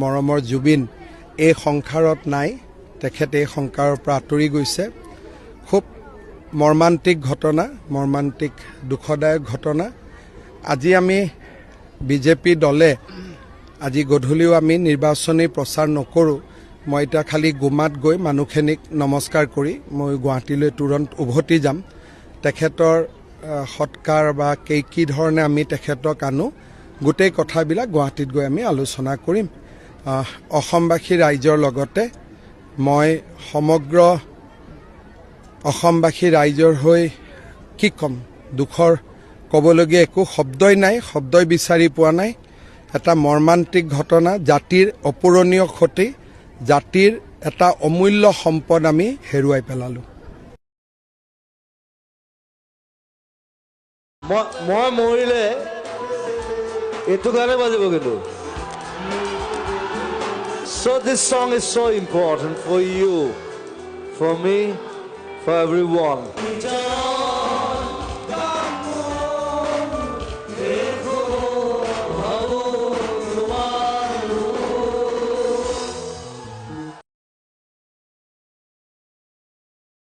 মৰমৰ জুবিন এই সংসাৰত নাই, তেখেত এই সংসাৰৰ পৰা আঁতৰি গৈছে। খুব মৰ্মান্তিক ঘটনা, মৰ্মান্তিক দুখদায়ক ঘটনা। আজি আমি বিজেপি দলে আজি গধূলিও আমি নিৰ্বাচনী প্ৰচাৰ নকৰোঁ। মই এতিয়া খালি গুমাত গৈ মানুহখিনিক নমস্কাৰ কৰি মই গুৱাহাটীলৈ তুৰন্ত উভতি যাম। তেখেতৰ সৎকাৰ বা কি ধৰণে আমি তেখেতক আনো, গোটেই কথাবিলাক গুৱাহাটীত গৈ আমি আলোচনা কৰিম। অসমবাসী ৰাইজৰ লগতে মই সমগ্ৰ অসমবাসী ৰাইজৰ হৈ কি ক'ম, দুখৰ ক'বলগীয়া একো শব্দই নাই, শব্দই বিচাৰি পোৱা নাই। এটা মৰ্মান্তিক ঘটনা, জাতিৰ অপূৰণীয় ক্ষতি, জাতিৰ এটা অমূল্য সম্পদ আমি হেৰুৱাই পেলালোঁ। মই মৰিলে এইটো গানে বাজিব কিন্তু। So this song is so important for you, for me, for everyone.